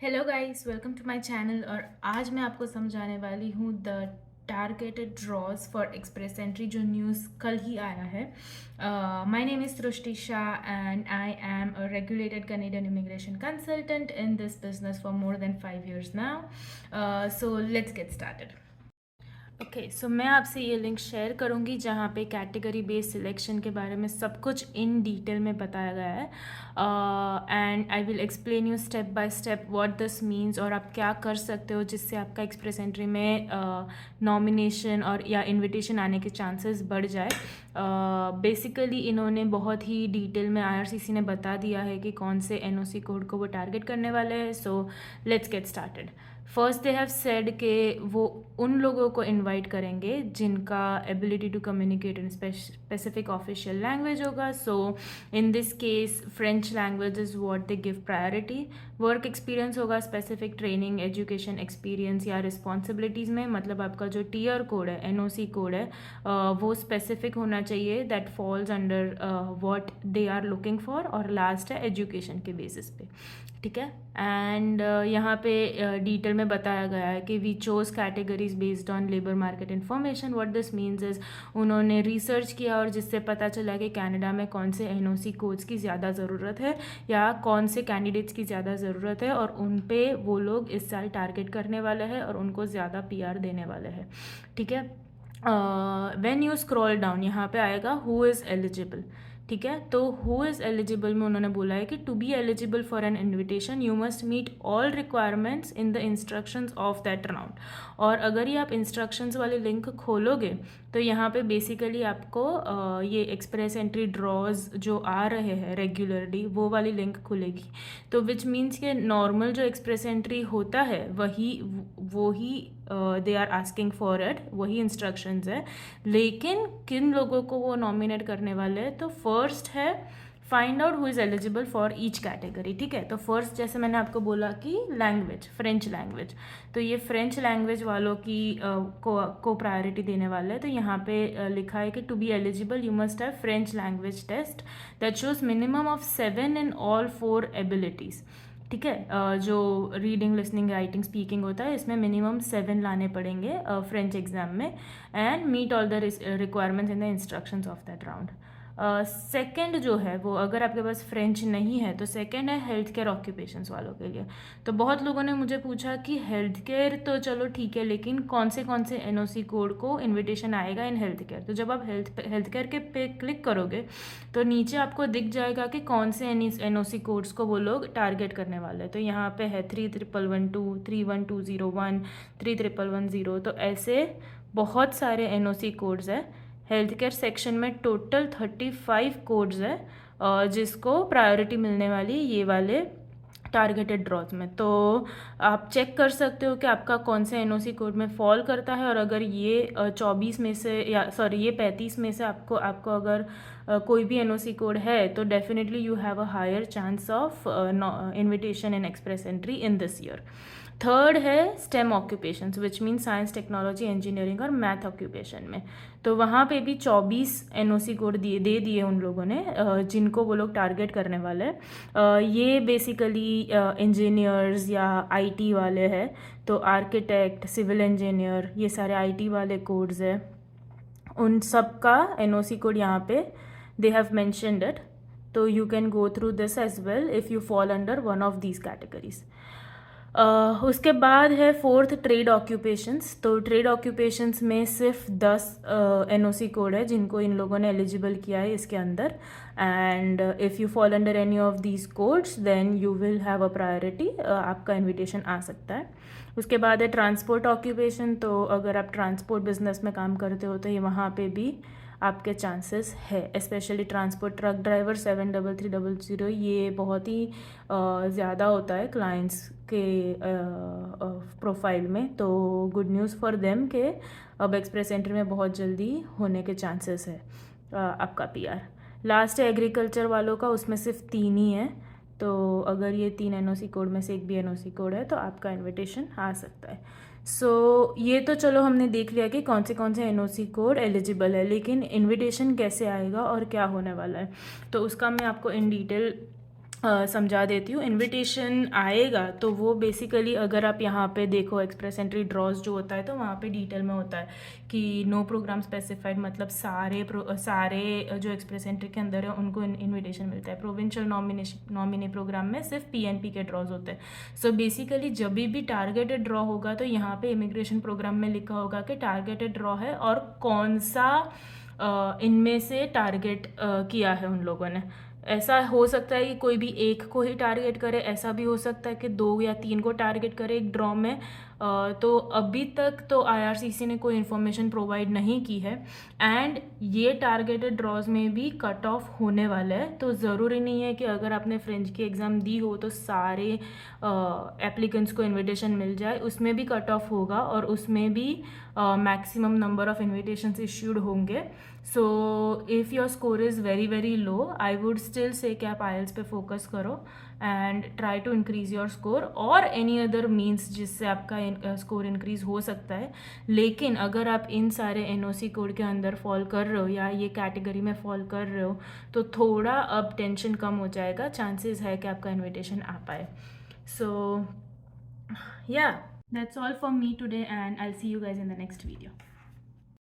Hello guys, welcome to my channel. और आज मैं आपको समझाने वाली हूँ the targeted draws for express entry, जो न्यूज़ कल ही आया है। My name is Srishti Shah and I am a regulated Canadian immigration consultant in this business for more than 5 years now. So let's get started. Okay, so मैं आपसे ये link share करूँगी जहाँ पे कैटेगरी बेस्ड सिलेक्शन के बारे में सब कुछ इन डिटेल में बताया गया है। And I will explain you step by step what this means और आप क्या कर सकते हो जिससे आपका एक्सप्रेस एंट्री में नॉमिनेशन और या इनविटेशन आने के चांसेस बढ़ जाए। बेसिकली इन्होंने बहुत ही डिटेल में IRCC ने बता दिया है कि कौन से NOC कोड को वो टारगेट करने वाले हैं। So let's get started. First they have said कि वो उन लोगों को इनवाइट करेंगे जिनका ability to communicate in specific official language होगा। So in this case French language is what they give priority. Work experience होगा, स्पेसिफिक ट्रेनिंग, एजुकेशन एक्सपीरियंस या रिस्पॉन्सिबिलिटीज़ में, मतलब आपका जो टीयर कोड है, NOC कोड है, वो स्पेसिफिक होना चाहिए, that falls under what they are looking for. और लास्ट है एजुकेशन के बेसिस पे, ठीक है। एंड यहाँ पे डिटेल में बताया गया है कि we chose categories based on labour market information. What this means is उन्होंने रिसर्च किया और जिससे पता चला कि कनाडा में कौन से NOC कोड्स की ज़्यादा ज़रूरत है या कौन से कैंडिडेट्स की ज़्यादा ज़रूरत है, और उन पे वो लोग इस साल टारगेट करने वाले हैं और उनको ज़्यादा PR देने वाले हैं, ठीक है। व्हेन यू स्क्रॉल डाउन यहाँ पे आएगा हु इज़ एलिजिबल, ठीक है। तो हु इज़ एलिजिबल में उन्होंने बोला है कि to be eligible for an invitation you must meet all requirements in the instructions of that round. और अगर ये आप इंस्ट्रक्शंस वाले लिंक खोलोगे तो यहाँ पे बेसिकली आपको ये एक्सप्रेस एंट्री ड्रॉज जो आ रहे हैं रेगुलरली वो वाली लिंक खुलेगी। तो विच मीन्स के नॉर्मल जो एक्सप्रेस एंट्री होता है वही they are asking for it, वही इंस्ट्रक्शंस है। लेकिन किन लोगों को वो नॉमिनेट करने वाले हैं, तो फर्स्ट है find out who is eligible for each category, ठीक है। तो फर्स्ट जैसे मैंने आपको बोला कि लैंग्वेज, फ्रेंच लैंग्वेज, तो ये फ्रेंच लैंग्वेज वालों की को प्रायोरिटी देने वाले हैं। तो यहाँ पे लिखा है कि to be eligible you must have French language test that shows minimum of 7 in all 4 abilities, ठीक है। जो रीडिंग, लिसनिंग, राइटिंग, स्पीकिंग होता है इसमें मिनिमम 7 लाने पड़ेंगे फ्रेंच एग्जाम में। And meet all the requirements in the instructions of that round. Second जो है वो, अगर आपके पास फ्रेंच नहीं है तो सेकेंड है हेल्थ केयर ऑक्यूपेशंस वालों के लिए। तो बहुत लोगों ने मुझे पूछा कि हेल्थ केयर तो चलो ठीक है, लेकिन कौन से NOC कोड को इन्विटेशन आएगा इन हेल्थ केयर। तो जब आप हेल्थ केयर के पे क्लिक करोगे तो नीचे आपको दिख जाएगा कि कौन से NOC कोड्स को वो लोग टारगेट करने वाले हैं। तो यहाँ पे है 31112, 31201, 31110। तो ऐसे बहुत सारे NOC कोड्स है। हेल्थ केयर सेक्शन में टोटल 35 कोड्स है जिसको प्रायोरिटी मिलने वाली ये वाले टारगेटेड ड्रॉज में। तो आप चेक कर सकते हो कि आपका कौन से NOC कोड में फॉल करता है। और अगर ये 24 में से, या सॉरी ये 35 में से आपको आपको अगर कोई भी NOC कोड है तो definitely you have a higher chance of invitation in express entry in this year. Third है STEM occupations which mean science, technology, engineering और मैथ ऑक्यूपेशन में। तो वहाँ पे भी 24 NOC कोड दे दिए उन लोगों ने जिनको वो लोग टारगेट करने वाले हैं। ये बेसिकली इंजीनियर्स या IT वाले हैं। तो आर्किटेक्ट, सिविल इंजीनियर, ये सारे IT वाले कोड्स है। उन सब का NOC कोड यहाँ पे दे हैव मैंशनड इट। तो you can go through this as well if you fall under one of these categories. उसके बाद है फोर्थ ट्रेड ऑक्यूपेशंस। तो ट्रेड ऑक्यूपेशंस में सिर्फ 10 NOC कोड है जिनको इन लोगों ने एलिजिबल किया है इसके अंदर। And if you fall under any of these codes then you will have a priority, आपका इन्विटेशन आ सकता है। उसके बाद है ट्रांसपोर्ट ऑक्यूपेशन। तो अगर आप ट्रांसपोर्ट बिजनेस में काम करते हो तो ये वहाँ पे भी आपके चांसेस है, स्पेशली ट्रांसपोर्ट ट्रक ड्राइवर 73300, ये बहुत ही ज़्यादा होता है क्लाइंट्स के प्रोफाइल में। तो गुड न्यूज़ फॉर देम के अब एक्सप्रेस एंट्री में बहुत जल्दी होने के चांसेस है आपका PR। लास्ट है एग्रीकल्चर वालों का, उसमें सिर्फ 3 ही है। तो अगर ये 3 NOC कोड में से एक भी NOC कोड है तो आपका इन्विटेशन आ सकता है। ये तो चलो हमने देख लिया कि कौन से NOC कोड एलिजिबल है, लेकिन इनविटेशन कैसे आएगा और क्या होने वाला है तो उसका मैं आपको इन डिटेल समझा देती हूँ। इनविटेशन आएगा तो वो बेसिकली अगर आप यहाँ पे देखो एक्सप्रेस एंट्री ड्रॉज जो होता है तो वहाँ पे डिटेल में होता है कि नो प्रोग्राम स्पेसिफाइड, मतलब सारे जो एक्सप्रेस एंट्री के अंदर है उनको इनविटेशन मिलता है। प्रोविंशियल नॉमिनी प्रोग्राम में सिर्फ पीएनपी के ड्रॉज होते हैं। सो बेसिकली जब भी टारगेटेड ड्रॉ होगा तो यहाँ पे इमिग्रेशन प्रोग्राम में लिखा होगा कि टारगेटेड ड्रॉ है और कौन सा इनमें से टारगेट किया है उन लोगों ने। ऐसा हो सकता है कि कोई भी एक को ही टारगेट करे, ऐसा भी हो सकता है कि 2 या 3 को टारगेट करे एक ड्रॉ में। तो अभी तक तो आईआरसीसी ने कोई इन्फॉर्मेशन प्रोवाइड नहीं की है एंड ये टारगेटेड ड्रॉज में भी कट ऑफ होने वाला है। तो ज़रूरी नहीं है कि अगर आपने फ्रेंच की एग्ज़ाम दी हो तो सारे एप्लीकेंट्स को इनविटेशन मिल जाए, उसमें भी कट ऑफ होगा और उसमें भी maximum number of invitations issued होंगे। So if your score is very very low, I would still say कि आप आईएल्स पे फोकस करो and try to increase your score और एनी अदर मीन्स जिससे आपका स्कोर इंक्रीज हो सकता है। लेकिन अगर आप इन सारे एनओसी कोड के अंदर फॉल कर रहे हो या ये कैटेगरी में फॉल कर रहे हो तो थोड़ा अब टेंशन कम हो जाएगा, चांसेस है कि आपका इन्विटेशन आ पाए। सो yeah, that's all for me today and I'll see you guys in the next video.